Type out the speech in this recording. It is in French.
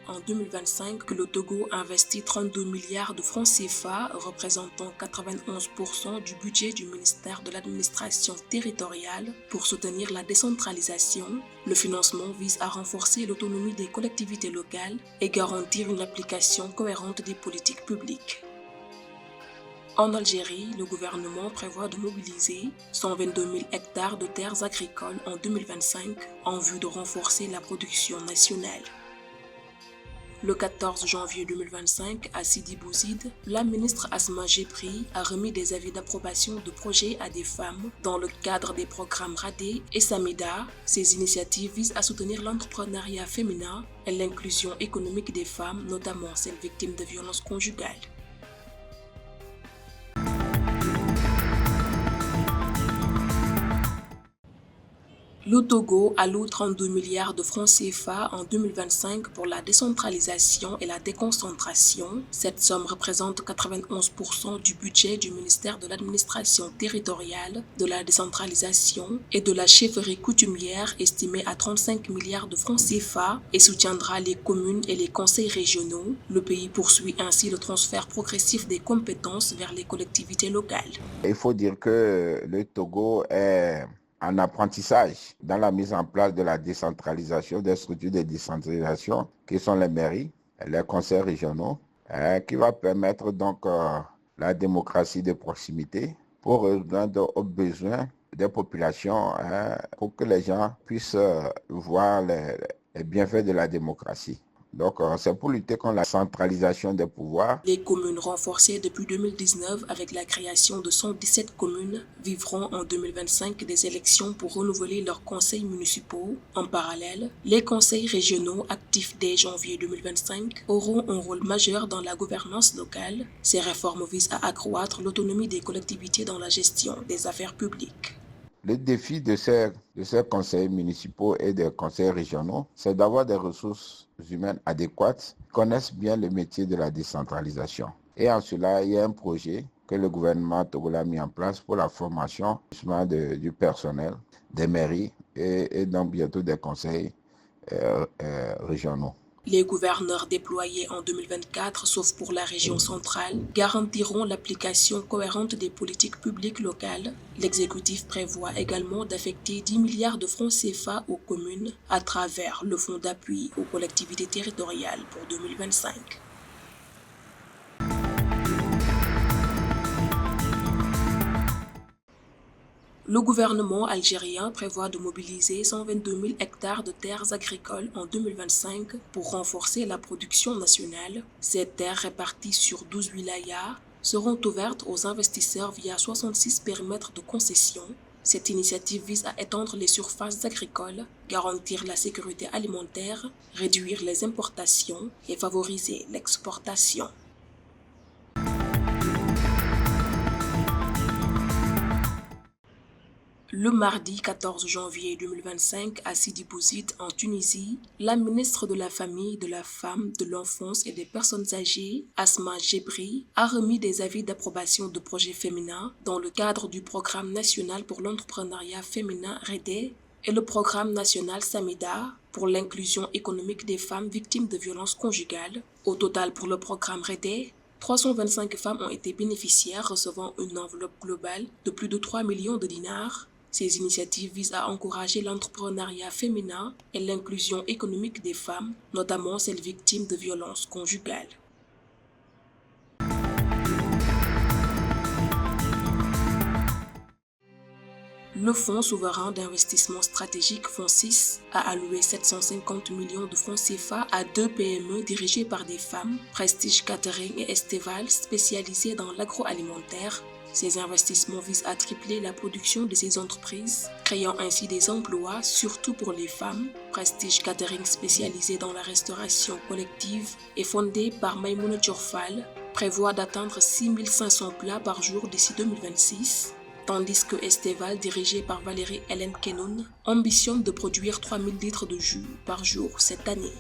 en 2025 que le Togo investit 32 milliards de francs CFA, représentant 91% du budget du ministère de l'administration territoriale pour soutenir la décentralisation. Le financement vise à renforcer l'autonomie des collectivités locales et garantir une application cohérente des politiques publiques. En Algérie, le gouvernement prévoit de mobiliser 122 000 hectares de terres agricoles en 2025 en vue de renforcer la production nationale. Le 14 janvier 2025, à Sidi Bouzid, la ministre Asma Gebri a remis des avis d'approbation de projets à des femmes dans le cadre des programmes RADE et Samida. Ces initiatives visent à soutenir l'entrepreneuriat féminin et l'inclusion économique des femmes, notamment celles victimes de violences conjugales. Le Togo alloue 32 milliards de francs CFA en 2025 pour la décentralisation et la déconcentration. Cette somme représente 91% du budget du ministère de l'administration territoriale, de la décentralisation et de la chefferie coutumière, estimée à 35 milliards de francs CFA, et soutiendra les communes et les conseils régionaux. Le pays poursuit ainsi le transfert progressif des compétences vers les collectivités locales. Il faut dire que le Togo est en apprentissage dans la mise en place de la décentralisation, des structures de décentralisation qui sont les mairies, les conseils régionaux, qui va permettre donc la démocratie de proximité pour répondre aux besoins des populations, pour que les gens puissent voir les bienfaits de la démocratie. Donc, c'est pour lutter contre la centralisation des pouvoirs. Les communes renforcées depuis 2019 avec la création de 117 communes vivront en 2025 des élections pour renouveler leurs conseils municipaux. En parallèle, les conseils régionaux actifs dès janvier 2025 auront un rôle majeur dans la gouvernance locale. Ces réformes visent à accroître l'autonomie des collectivités dans la gestion des affaires publiques. Le défi de ces conseils municipaux et des conseils régionaux, c'est d'avoir des ressources humaines adéquates, qui connaissent bien le métier de la décentralisation. Et en cela, il y a un projet que le gouvernement togolais a mis en place pour la formation du personnel, des mairies et donc bientôt des conseils régionaux. Les gouverneurs déployés en 2024, sauf pour la région centrale, garantiront l'application cohérente des politiques publiques locales. L'exécutif prévoit également d'affecter 10 milliards de francs CFA aux communes à travers le fonds d'appui aux collectivités territoriales pour 2025. Le gouvernement algérien prévoit de mobiliser 122 000 hectares de terres agricoles en 2025 pour renforcer la production nationale. Ces terres réparties sur 12 wilayas seront ouvertes aux investisseurs via 66 périmètres de concession. Cette initiative vise à étendre les surfaces agricoles, garantir la sécurité alimentaire, réduire les importations et favoriser l'exportation. Le mardi 14 janvier 2025, à Sidi Bouzid, en Tunisie, la ministre de la Famille, de la Femme, de l'Enfance et des Personnes âgées, Asma Gebri, a remis des avis d'approbation de projets féminins dans le cadre du Programme national pour l'entrepreneuriat féminin RADE et le Programme national Samida pour l'inclusion économique des femmes victimes de violences conjugales. Au total, pour le programme RADE, 325 femmes ont été bénéficiaires, recevant une enveloppe globale de plus de 3 millions de dinars. Ces initiatives visent à encourager l'entrepreneuriat féminin et l'inclusion économique des femmes, notamment celles victimes de violences conjugales. Le Fonds souverain d'investissement stratégique FONSIS a alloué 750 millions de francs CFA à 2 PME dirigées par des femmes, Prestige Catering et Esteval, spécialisées dans l'agroalimentaire. Ces investissements visent à tripler la production de ces entreprises, créant ainsi des emplois, surtout pour les femmes. Prestige Catering, spécialisé dans la restauration collective et fondé par Maïmouna Djorfal, prévoit d'atteindre 6 500 plats par jour d'ici 2026. Tandis que Esteval, dirigé par Valérie Hélène Kenoun, ambitionne de produire 3 000 litres de jus par jour cette année.